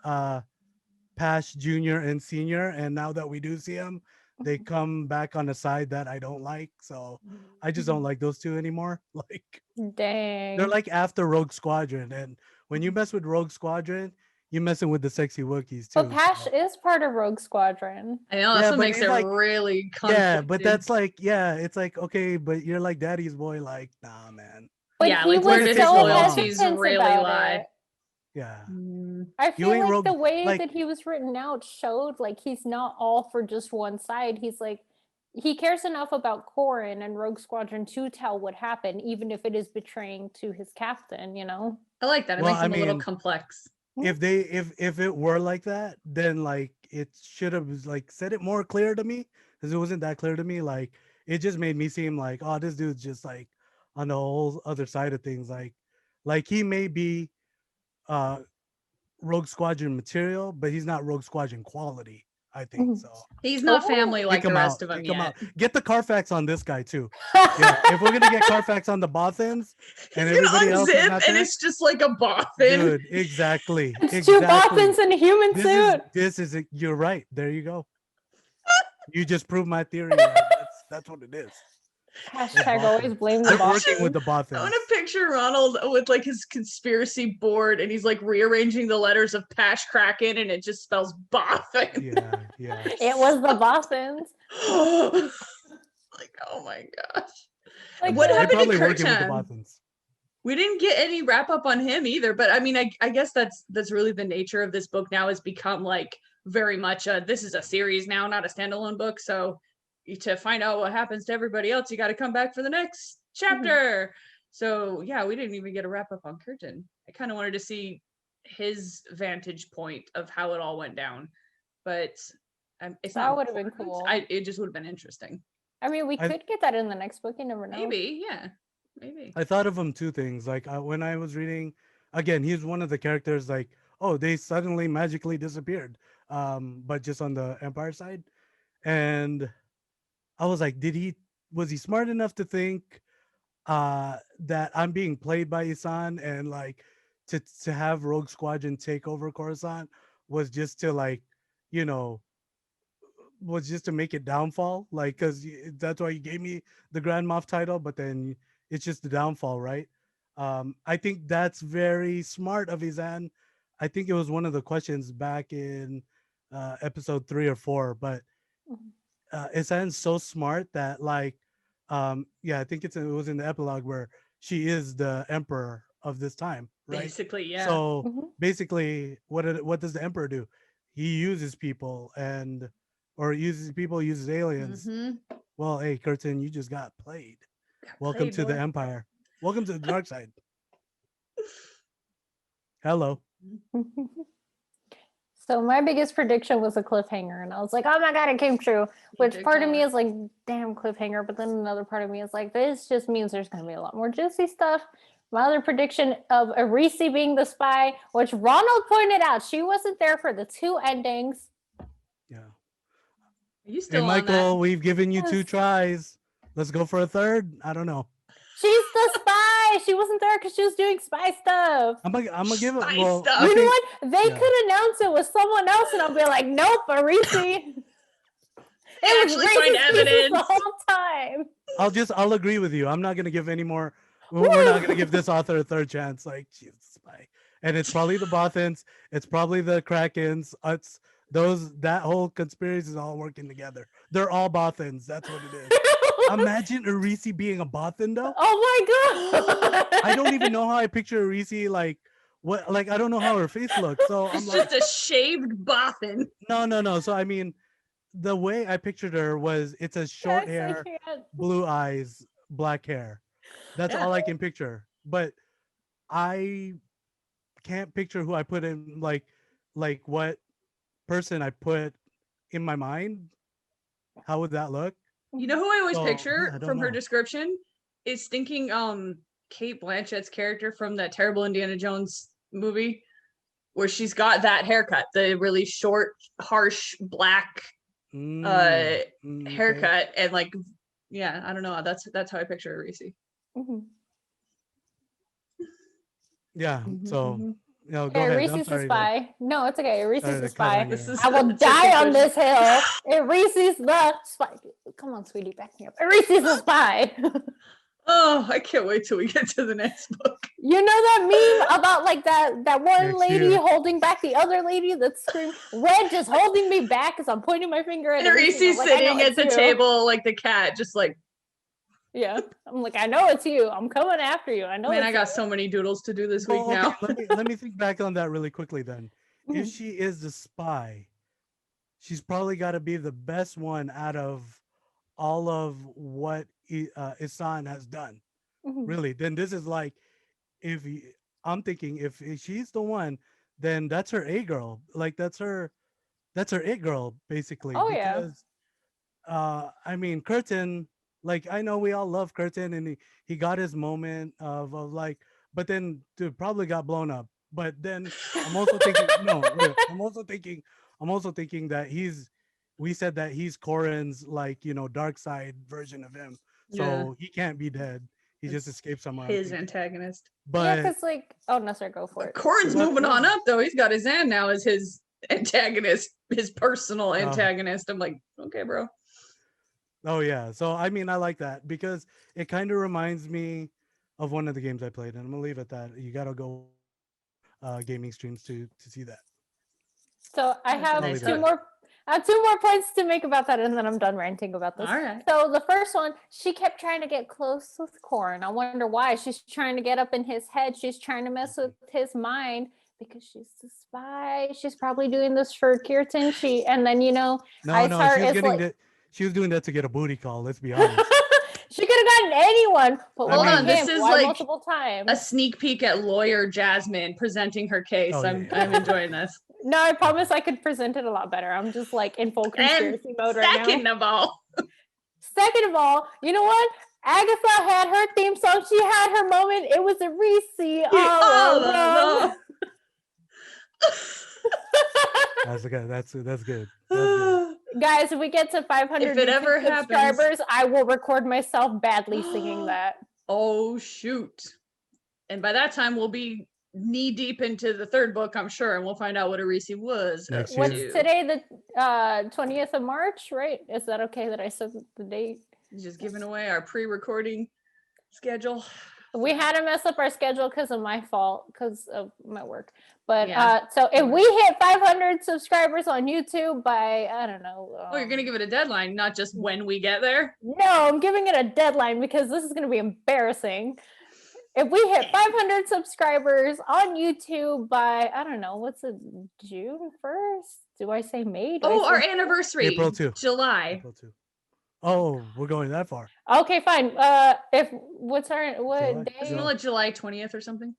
Pash Junior and Senior, and now that we do see him, they come back on the side that I don't like. So I just don't like those two anymore. Like, dang, they're like after Rogue Squadron, and when you mess with Rogue Squadron, you're messing with the sexy Wookiees too. But Pash is part of Rogue Squadron. I know, that's what makes it really conflicted. Yeah, but that's like, it's like, okay, but you're like daddy's boy, like, nah, man. But yeah, he like, where was did so his loyalties hesitant really about lie? it. Yeah. I feel like Rogue, the way like, that he was written out showed like he's not all for just one side. He's like, he cares enough about Corran and Rogue Squadron to tell what happened, even if it is betraying to his captain, I like that. It makes him a little complex. If it were like that, then like it should have like said it more clear to me, because it wasn't that clear to me. Like, it just made me seem like, oh, this dude's just like on the whole other side of things. Like he may be Rogue Squadron material, but he's not Rogue Squadron quality. I think Mhm. so. He's not Oh. family like Take the him rest out. of them Take him yet. out. Get the Carfax on this guy too. Yeah, if we're gonna get Carfax on the Bothans and He's gonna everybody else is unzip not and there, it's just like a boffin. dude, exactly. It's two Exactly. Bothans in a human suit. This is it. You're right. There you go. You just proved my theory right. That's what it is. Hashtag Bothans. always blame the They're working Bothans. with the I want Bothans. to picture Ronald with like his conspiracy board and he's like rearranging the letters of Pash Kraken and it just spells boffin. Yeah. It was the Bothans. Like, oh my gosh. Like What They're happened to probably working with the Kurtan? Bothans. We didn't get any wrap up on him either, but I mean, I guess that's really the nature of this book now, has become like very much this is a series now, not a standalone book. So to find out what happens to everybody else, you got to come back for the next chapter. So yeah, we didn't even get a wrap up on Curtin. I kind of wanted to see his vantage point of how it all went down, but it's That not would have been important. cool. It just would have been interesting. I mean, we I- could get that in the next book. You never know. Maybe, yeah, maybe. I thought of him two things. Like when I was reading, again, he's one of the characters. Like, oh, they suddenly magically disappeared, but just on the Empire side, and I was like, was he smart enough to think that I'm being played by Isan and like to have Rogue Squadron take over Coruscant was just to like, you know, was just to make it downfall, like because that's why you gave me the Grand Moff title, but then it's just the downfall, right? I think that's very smart of Izan. I think it was one of the questions back in episode 3 or 4, but Mhm. Izan's so smart that like, yeah, I think it was in the epilogue where she is the emperor of this time, right? Basically, yeah. So Mhm. basically, what does the emperor do? He uses people uses aliens. Mhm. Well, hey, Curtin, you just got played. Got Welcome played, to the boy. Empire. Welcome to the dark side. Hello. So my biggest prediction was a cliffhanger, and I was like, "Oh my god, it came true!" Which did part of call me it. is like, "Damn cliffhanger," but then another part of me is like, "This just means there's going to be a lot more juicy stuff." My other prediction of Arisi being the spy, which Ronald pointed out, she wasn't there for the 2 endings. Yeah. Are you Hey, still on Michael, that? we've given you 2 Yes. tries. Let's go for a third. I don't know. She's the spy. She wasn't there because she was doing spy stuff. I'm gonna give it. Spy Well, stuff. I You know think what? They yeah. could announce it with someone else, and I'll be like, "Nope, Arisi." It was actually find racist pieces evidence. the whole time. I'll agree with you. I'm not gonna give any more. We're not gonna give this author a third chance. Like she's a spy, and it's probably the Bothans. It's probably the Krakens. It's that whole conspiracy is all working together. They're all Bothans. That's what it is. Imagine Arisi being a Bothan though. Oh my god! I don't even know how I picture Arisi like what like I don't know how her face looks. So I'm It's like just a shaved boffin. no. So I mean the way I pictured her was it's a short Yes, I hair, can't. blue eyes, black hair. That's Yeah. all I can picture. But I can't picture who I put in like what person I put in my mind. How would that look? You know who I always So, picture yeah, I don't from her know. description is thinking Kate Blanchett's character from that terrible Indiana Jones movie where she's got that haircut, the really short, harsh black Okay. haircut, and like yeah, I don't know. That's how I picture Reese. Mhm. Yeah. So go Okay, ahead. I'm Reese's the sorry. spy. No, it's okay. Reese's Sorry the to cut spy. on you. This is I will that's a die on conclusion. this hill. Reese's the spy. Come on, sweetie, back me up. Reese's the spy. Oh, I can't wait till we get to the next book. You know that meme about like that one Next lady year. holding back the other lady that's screaming, "Red just holding me back" as I'm pointing my finger at And Reese's. Reese's I'm like, "I know sitting at it's the you." table like the cat, just like, Yeah, I'm like, "I know it's you. I'm coming after you. I know." man, it's I got you." so many doodles to do this week Well, okay, now. let me think back on that really quickly then. If Mhm. she is the spy, she's probably got to be the best one out of all of what Isan has done. Mhm. Really, then this is like I'm thinking if she's the one, then that's her A girl. Like that's her it girl basically. Oh yeah. Because I mean Curtin, like I know we all love Curtin and he got his moment of like, but then dude probably got blown up. But then I'm also thinking no, wait, I'm also thinking that we said that he's Corin's like, dark side version of him. So Yeah. he can't be dead. He just It's escaped somehow. his antagonist. Yeah, But because like, oh no, sorry, go for it. Corin's But- moving on up though. He's got his Zan now as his antagonist, his personal antagonist. I'm like, okay, bro. oh yeah. So I mean, I like that because it kind of reminds me of one of the games I played, and I'm gonna leave it at that. You gotta go gaming streams to see that. So I That's a have nice two hook. more. I have two more points to make about that, and then I'm done ranting about this. All right. So the first one, she kept trying to get close with Corin. I wonder why. She's trying to get up in his head. She's trying to mess with his mind because she's the spy. She's probably doing this for Kirtan. And then No, Ice no, Heart she was is getting like, that. She was doing that to get a booty call. Let's be honest. she could have gotten anyone, but Hold why on, him? this is Why like multiple times? A sneak peek at lawyer Jasmine presenting her case. Oh, yeah, I'm yeah. enjoying this. No, I promise I could present it a lot better. I'm just like in full conspiracy mode right now. Second of all, Second of all, you know what? Agatha had her theme song. She had her moment. It was a Reese all along. That's good. That's good. That's good. Guys, if we get to 500 If it ever YouTube subscribers, happens. I will record myself badly singing that. Oh shoot. And by that time we'll be knee deep into the third book, I'm sure, and we'll find out what Arisi was. Next up year. What's to. today, the 20th of March, right? Is that okay that I said the date? Just giving away our pre-recording schedule. We had to mess up our schedule because of my fault, because of my work. But Yeah. so if we hit 500 subscribers on YouTube by, I don't know. Oh, you're gonna give it a deadline, not just when we get there. No, I'm giving it a deadline because this is going to be embarrassing. If we hit 500 subscribers on YouTube by, I don't know, what's it, June 1st? Do I say May? Do I Oh, say our June? anniversary. April 2. July. April 2. Oh, we're going that far. Okay, fine. What July. day? Isn't it like July 20th or something?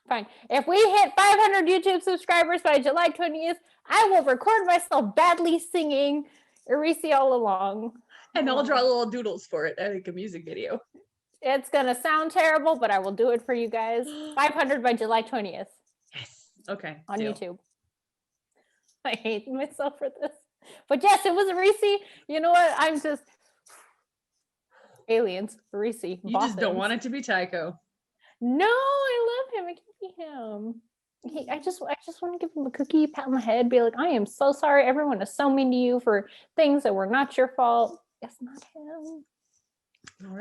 Fine. If we hit 500 YouTube subscribers by July 20th, I will record myself badly singing Arisi all along. And I'll draw little doodles for it. I think a music video. It's going to sound terrible, but I will do it for you guys. 500 by July 20th Yes. Okay. on deal. YouTube. I hate myself for this. But yes, it was Arisi. You know what? I'm just aliens, Arisi. You just don't want it to be Tycho. No, I love him. It can be him. I just want to give him a cookie, pat on the head, be like, I am so sorry. Everyone is so mean to you for things that were not your fault. It's not him.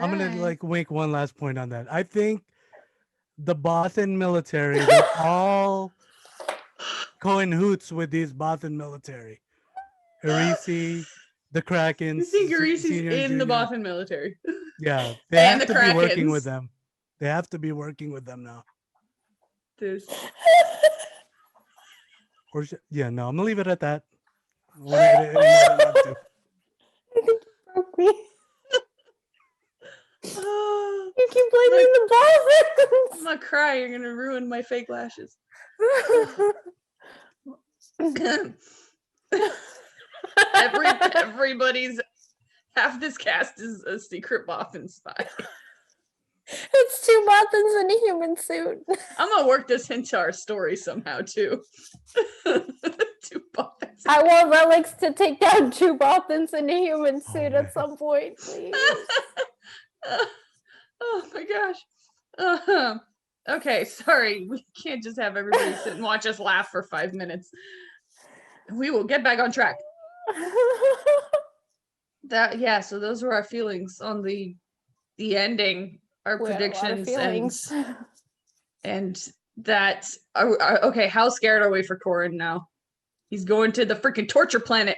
I'm gonna like make one last point on that. I think the Bothan military, they're all going hoots with these Bothan military. Arisi, the Krakens. You think Arisi's senior, in the junior. Bothan military? Yeah, they And have the to be working Krakens. with them. They have to be working with them now. This. Or yeah, no, I'm gonna leave it at that. I won't leave it any more than that, too. I think you broke me. Oh, You keep blaming the I'm not crying. You're gonna ruin my fake lashes. Everybody's half this cast is a secret Bothan spy. It's two Bothans in a human suit. I'm gonna work this into our story somehow too. Two Bothans. I want Relics to take down two Bothans in a human suit man. at some point, please. Oh my gosh. Okay, sorry. We can't just have everybody sit and watch us laugh for 5 minutes. We will get back on track. So those were our feelings on the ending, our We had a lot of predictions, feelings. and that. Okay, how scared are we for Corin now? He's going to the freaking torture planet.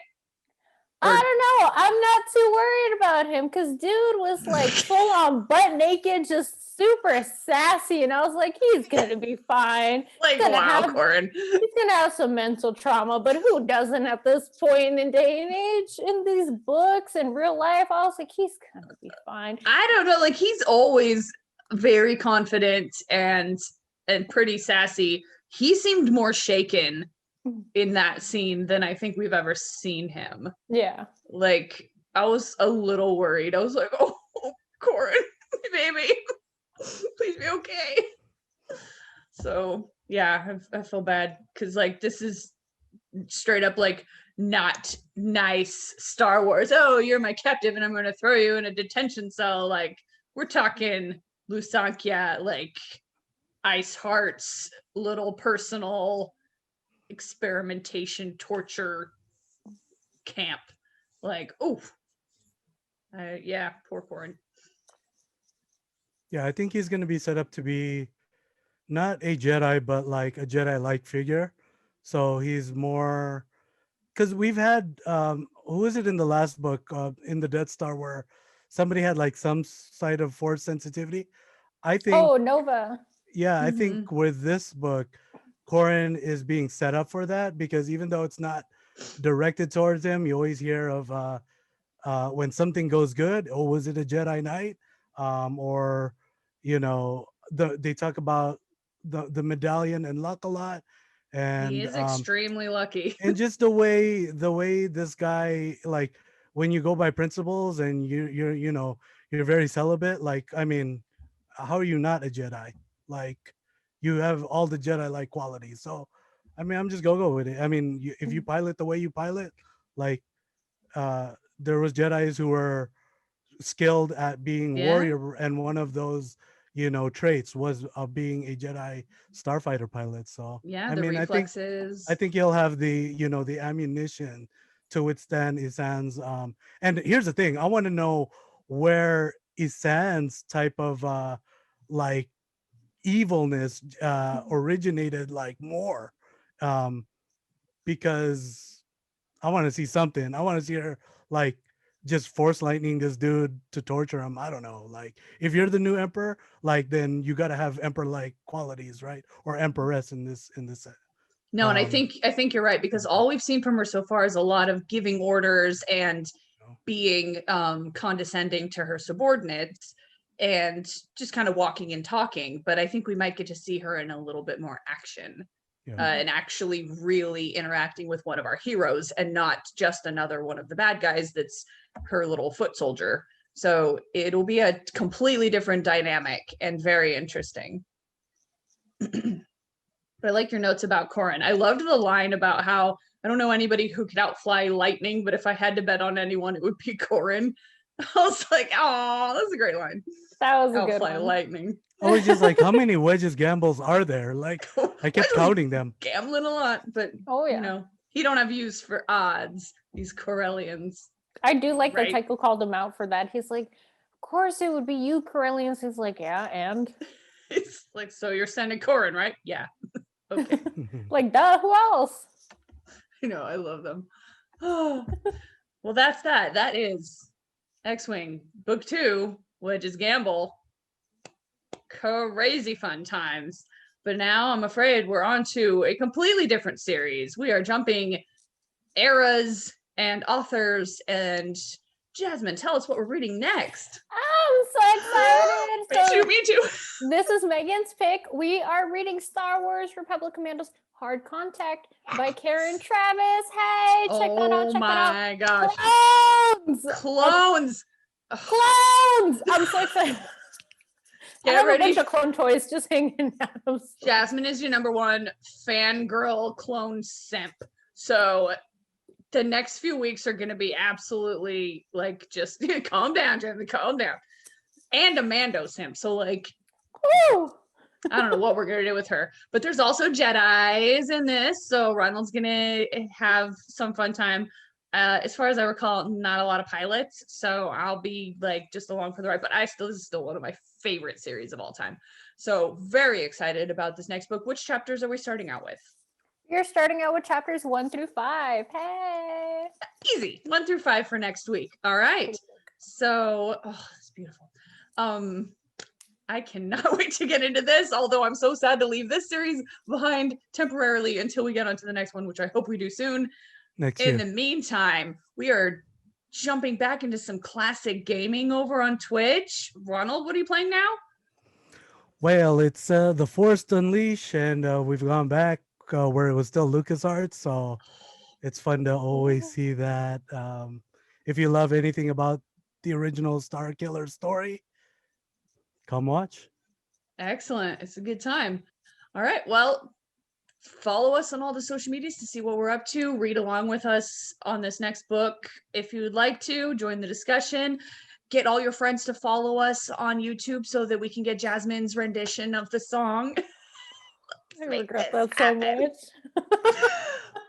I don't know. I'm not too worried about him because dude was like full on butt naked, just super sassy, and I was like, he's gonna be fine. Like, Gonna wow, have- Corin. He's gonna have some mental trauma, but who doesn't at this point in day and age? In these books and real life, I was like, he's gonna be fine. I don't know. Like, he's always very confident and pretty sassy. He seemed more shaken in that scene than I think we've ever seen him. Yeah. Like, I was a little worried. I was like, oh, Corin, baby, please be okay. So yeah, I feel bad because like this is straight up like not nice Star Wars. Oh, you're my captive and I'm going to throw you in a detention cell. Like, we're talking Lusankya, like Ice Heart's little personal experimentation torture camp. Like, oh, yeah, poor Corin. Yeah, I think he's going to be set up to be not a Jedi, but like a Jedi-like figure. So he's more, because we've had who is it in the last book in the Death Star where somebody had like some side of force sensitivity. I think, Oh, Nova. yeah, I think with this book, Corrin is being set up for that, because even though it's not directed towards him, you always hear of when something goes good. Oh, was it a Jedi Knight? Or they talk about the medallion and luck a lot, He and is extremely lucky. and just the way this guy, like, when you go by principles and you're very celibate, like, I mean, how are you not a Jedi? Like, you have all the Jedi like qualities. So I mean, I'm just go with it. I mean, if you pilot the way you pilot, like, there was Jedis who were skilled at being warrior, and one of those traits was being a Jedi starfighter pilot. So Yeah, I the mean, reflexes. I think he'll have the ammunition to withstand Isan's and here's the thing, I want to know where Isan's type of like evilness originated, like, more, um because I want to see something. I want to see her, like, just force lightning this dude to torture him. I don't know. Like, if you're the new emperor, like, then you got to have emperor like qualities, right? Or empress in this No, and I think you're right, because all we've seen from her so far is a lot of giving orders and being condescending to her subordinates and just kind of walking and talking. But I think we might get to see her in a little bit more action. And actually really interacting with one of our heroes and not just another one of the bad guys that's her little foot soldier. So it'll be a completely different dynamic and very interesting. But I like your notes about Corrin. I loved the line about how I don't know anybody who could outfly lightning, but if I had to bet on anyone, it would be Corrin. I was like, oh, that's a great line. That was a good Outfly one. lightning. I was just like, how many wedges gambles are there? Like, I kept counting them. Gambling a lot, but he don't have use for odds. These Corellians. I do like that Tycho called him out for that. He's like, of course it would be you, Corellians. He's like, yeah, and it's like, so you're sending Corrin, right? Yeah. Okay. Like, duh, who else? I love them. Oh, well, that's that. That is X-Wing Book 2, Wedge's Gamble. Crazy fun times. But now I'm afraid we're on to a completely different series. We are jumping eras and authors. And Jasmine, tell us what we're reading next. I'm so excited. Me too. This is Megan's pick. We are reading Star Wars Republic Commandos Hard Contact by Karen Travis. Hey, check that out. Check that out. Oh my gosh. Clones. I'm so excited. Get I have ready. a bunch of clone toys just hanging out. Jasmine is your number one fangirl clone simp. So the next few weeks are going to be absolutely like, just calm down, Jasmine, calm down. And a Mando simp. So like, woo! I don't know what we're going to do with her. But there's also Jedis in this. So Ronald's going to have some fun time. As far as I recall, not a lot of pilots, so I'll be like just along for the ride. But this is still one of my favorite series of all time. So very excited about this next book. Which chapters are we starting out with? You're starting out with chapters 1 through 5. Hey, easy 1 through 5 for next week. All right. So it's beautiful. I cannot wait to get into this. Although I'm so sad to leave this series behind temporarily until we get onto the next one, which I hope we do soon. In the meantime, we are jumping back into some classic gaming over on Twitch. Ronald, what are you playing now? Well, it's The Force Unleashed, and we've gone back where it was still LucasArts, so it's fun to always see that. If you love anything about the original Star Killer story, come watch. Excellent. It's a good time. All right. Well, follow us on all the social medias to see what we're up to. Read along with us on this next book. If you would like to, join the discussion. Get all your friends to follow us on YouTube so that we can get Jasmine's rendition of the song. I Make regret this that so happen. much.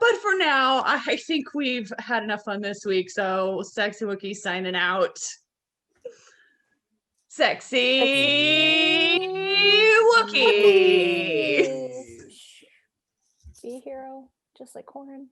But for now, I think we've had enough fun this week. So Sexy Wookiee signing out. Sexy Wookiee. Be a hero, just like Corn.